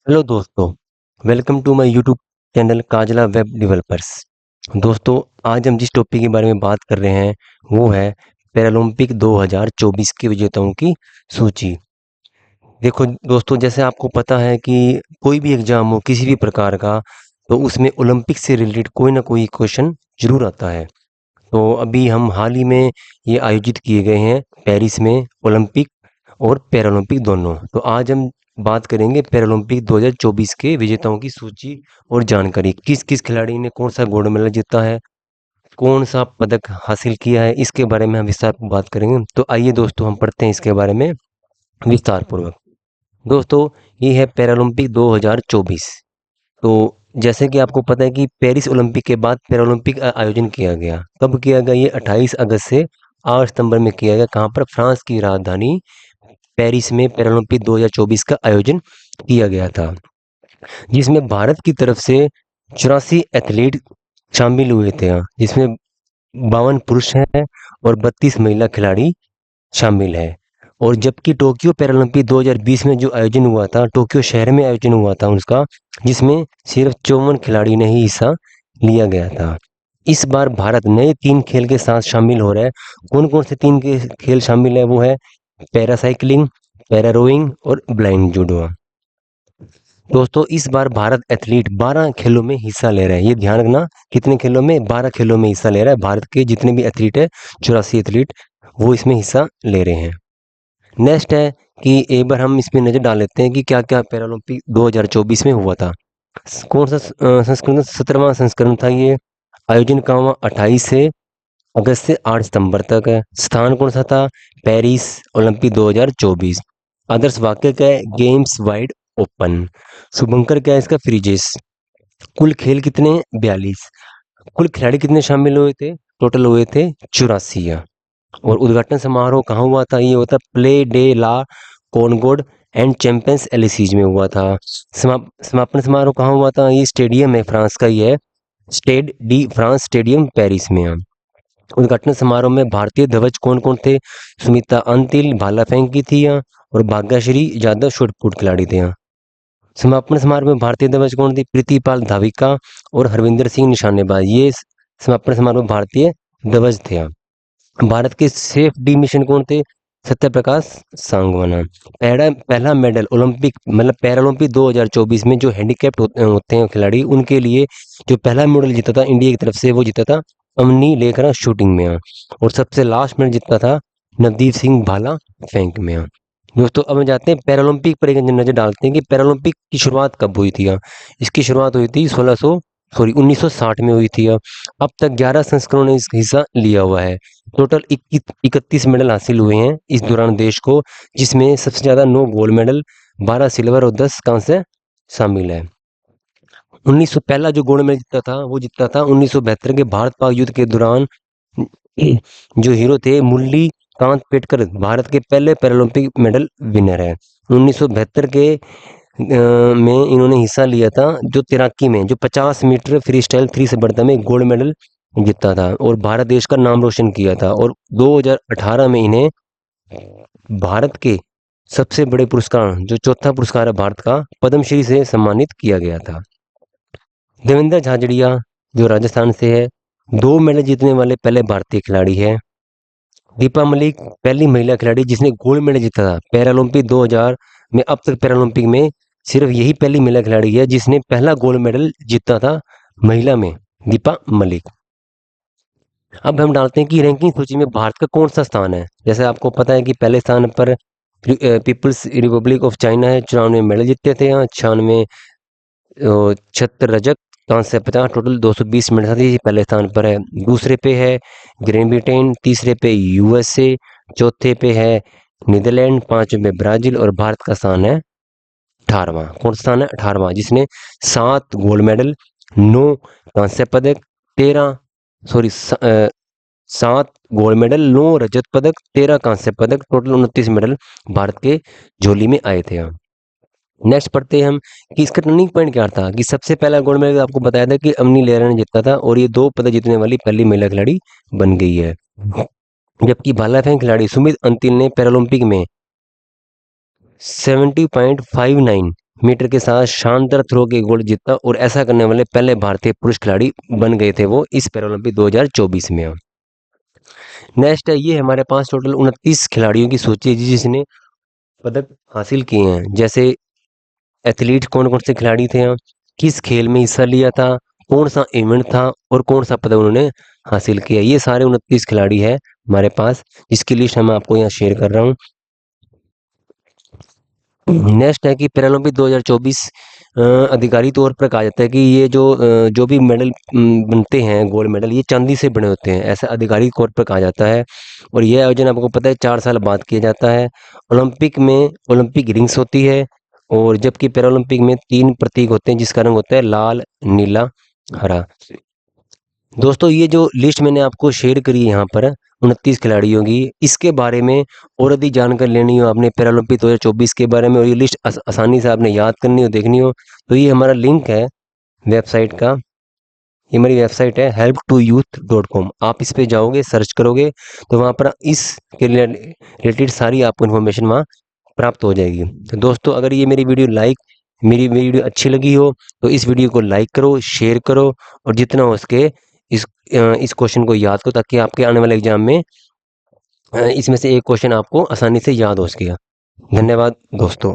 Hello दोस्तों, welcome to my YouTube channel Kajla web developers. दोस्तों, आज हम जिस टॉपिक के बारे में बात कर रहे हैं वो है पैरालंपिक 2024 के विजेताओं की सूची। देखो दोस्तों, जैसे आपको पता है कि कोई भी एग्जाम हो किसी भी प्रकार का, तो उसमें ओलंपिक से रिलेटेड कोई ना कोई क्वेश्चन जरूर आता है। तो अभी हम हाल ही में ये आयोजित किए गए हैं पेरिस में ओलंपिक और पैरालंपिक दोनों। तो आज हम बात करेंगे पैरालंपिक 2024 के विजेताओं की सूची और जानकारी, किस किस खिलाड़ी ने कौन सा गोल्ड मेडल जीता है, कौन सा पदक हासिल किया है, इसके बारे में हम विस्तार पूर्वक बात करेंगे। तो आइए दोस्तों, हम पढ़ते हैं इसके बारे में विस्तार पूर्वक। दोस्तों, ये है पैरालंपिक 2024। तो जैसे कि आपको पता है कि पेरिस ओलंपिक के बाद पैरालंपिक आयोजन किया गया। कब किया गया? ये 28 अगस्त से 8 सितंबर में किया गया। कहाँ पर? फ्रांस की राजधानी पेरिस में पैरालंपिक 2024 का आयोजन किया गया था, जिसमें भारत की तरफ से 84 एथलीट शामिल हुए थे, जिसमें 52 पुरुष हैं और 32 महिला खिलाड़ी शामिल है। और जबकि टोक्यो पैरालंपिक 2020 में जो आयोजन हुआ था, टोक्यो शहर में आयोजन हुआ था उसका, जिसमें सिर्फ 54 खिलाड़ी ने ही हिस्सा लिया गया था। इस बार भारत नए 3 खेल के साथ शामिल हो रहा है। कौन कौन से 3 के खेल शामिल है? वो है पैरासाइकिलिंग, पैरा रोइंग और ब्लाइंड जूडो। दोस्तों, इस बार भारत एथलीट 12 खेलों में हिस्सा ले रहा है। ये ध्यान रखना, कितने खेलों में? 12 खेलों में हिस्सा ले रहा है। भारत के जितने भी एथलीट है, 84 एथलीट, वो इसमें हिस्सा ले रहे हैं। नेक्स्ट है कि एक बार हम इसमें नजर डाल लेते हैं कि क्या क्या पैरालंपिक 2024 में हुआ था। कौन सा संस्करण? 17वां संस्करण था ये। आयोजन कहाँ हुआ? 28 से अगस्त से 8 सितंबर तक है। स्थान कौन सा था? Paris Olympic 2024। आदर्श वाक्य क्या है? Games wide open. शुभंकर क्या है इसका? फ्रीजेस। कुल खेल कितने? 42। कुल खिलाड़ी कितने शामिल हुए थे? टोटल हुए थे 84। और उद्घाटन समारोह कहाँ हुआ था? ये होता Place de la Concorde and Champs Elysees में हुआ था। समापन समारोह कहाँ हुआ था? ये स्टेडियम है, फ्रांस का ही है, Stade de France stadium Paris में है। उद्घाटन समारोह में भारतीय ध्वज कौन कौन थे? सुमिता अंतिल भाला फेंकी थी यहाँ, और भाग्यश्री यादव शॉटपुट खिलाड़ी थे यहाँ। समापन समारोह में भारतीय ध्वज कौन थी? प्रीतिपाल धाविका और हरविंदर सिंह निशानेबाज। ये समापन समारोह में भारतीय ध्वज थे यहाँ। भारत के सेफ डी मिशन कौन थे? सत्य प्रकाश सांगवाना। पहला पहला मेडल ओलंपिक मतलब पैरालंपिक 2024 में जो हैंडीकैप्ड होते हैं खिलाड़ी, उनके लिए जो पहला मेडल जीता था इंडिया की तरफ से, वो जीता था अमनी लेखरा शूटिंग में। और सबसे लास्ट मेडल जीता था नवदीप सिंह भाला फेंक में। दोस्तों, अब हम जाते हैं पैरालंपिक पर, एक नजर डालते हैं कि पैरालंपिक की शुरुआत कब हुई थी। इसकी शुरुआत हुई थी 1960 में हुई थी। अब तक 11 संस्करणों ने इसका हिस्सा लिया हुआ है। टोटल 31 मेडल हासिल हुए हैं इस दौरान देश को, जिसमें सबसे ज्यादा 9 गोल्ड मेडल, 12 सिल्वर और 10 कांस्य शामिल है। 1900 पहला जो गोल्ड मेडल जीता था वो जीता था 1972 के भारत पाक युद्ध के दौरान। जो हीरो थे मुरली कांत पेटकर, भारत के पहले पैरालंपिक मेडल विनर है। 1972 के में इन्होंने हिस्सा लिया था जो तैराकी में, जो 50 मीटर फ्री स्टाइल 3 स्पर्धा में गोल्ड मेडल जीता था और भारत देश का नाम रोशन किया था। और 2018 में इन्हें भारत के सबसे बड़े पुरस्कार, जो चौथा पुरस्कार है भारत का, पद्मश्री से सम्मानित किया गया था। देवेंद्र झाझड़िया, जो राजस्थान से है, 2 मेडल जीतने वाले पहले भारतीय खिलाड़ी है। दीपा मलिक, पहली महिला खिलाड़ी जिसने गोल्ड मेडल जीता था पैरालंपिक 2000 में। अब तक पैरालंपिक में सिर्फ यही पहली महिला खिलाड़ी है जिसने पहला गोल्ड मेडल जीता था महिला में, दीपा मलिक। अब हम डालते हैं कि रैंकिंग सूची में भारत का कौन सा स्थान है। जैसे आपको पता है कि पहले स्थान पर पीपल्स रिपब्लिक ऑफ चाइना है, 94 मेडल जीते थे यहाँ, 96 76 रजत, कांस्य 50, टोटल 220 मेडल साथ ही पहले स्थान पर है। दूसरे पे है ग्रेट ब्रिटेन, तीसरे पे यूएसए, चौथे पे है नीदरलैंड, पांचवें पे ब्राजील, और भारत का स्थान है 18वां। कौन सा स्थान है? 18वां, जिसने 7 गोल्ड मेडल, 9 कांस्य पदक, 13 सॉरी 7 गोल्ड मेडल, 9 रजत पदक, 13 कांस्य पदक, टोटल 29 मेडल भारत के झोली में आए थे। नेक्स्ट पढ़ते हैं हम कि इसका टर्निंग पॉइंट क्या था। कि सबसे पहला गोल्ड मेडल आपको बताया था कि अवनी लेहरा ने जीता था, और ये 2 पदक जीतने वाली पहली महिला खिलाड़ी बन गई है। जबकि भाला फेंक खिलाड़ी सुमित अंतिल ने पैरालंपिक में 70.59 मीटर के साथ शानदार थ्रो के गोल्ड जीता और ऐसा करने वाले पहले भारतीय पुरुष खिलाड़ी बन गए थे वो इस पैरालंपिक 2024 में। नेक्स्ट है ये हमारे पास टोटल 29 खिलाड़ियों की सूची है जिसने पदक हासिल किए हैं। जैसे एथलीट कौन कौन से खिलाड़ी थे, किस खेल में हिस्सा लिया था, कौन सा इवेंट था और कौन सा पदक उन्होंने हासिल किया। ये सारे 29 खिलाड़ी है हमारे पास, जिसकी लिस्ट मैं आपको यहाँ शेयर कर रहा हूँ। नेक्स्ट है कि पैरालंपिक 2024 आधिकारिक तौर पर कहा जाता है कि ये जो भी मेडल बनते हैं गोल्ड मेडल, ये चांदी से बने होते हैं, ऐसा आधिकारिक तौर पर कहा जाता है। और यह आयोजन आपको पता है 4 साल बाद किया जाता है। ओलंपिक में ओलंपिक रिंग्स होती है और जबकि पैरालंपिक में 3 प्रतीक होते हैं जिसका रंग होता है लाल, नीला, हरा। दोस्तों ये जो लिस्ट मैंने आपको शेयर करी है यहाँ पर 29 खिलाड़ियों की, इसके बारे में और अधिक जानकारी लेनी हो आपने पैरालंपिक 2024 के बारे में और ये लिस्ट आसानी से आपने याद करनी हो, देखनी हो, तो ये हमारा लिंक है वेबसाइट का। ये हमारी वेबसाइट है help2youth.com। आप इस पे जाओगे, सर्च करोगे तो वहाँ पर इसके रिलेटेड सारी आपको इन्फॉर्मेशन वहाँ प्राप्त हो जाएगी। तो दोस्तों अगर ये मेरी वीडियो अच्छी लगी हो तो इस वीडियो को लाइक करो, शेयर करो और जितना हो सके इस क्वेश्चन को याद करो ताकि आपके आने वाले एग्जाम में इसमें से एक क्वेश्चन आपको आसानी से याद हो सकेगा। धन्यवाद दोस्तों।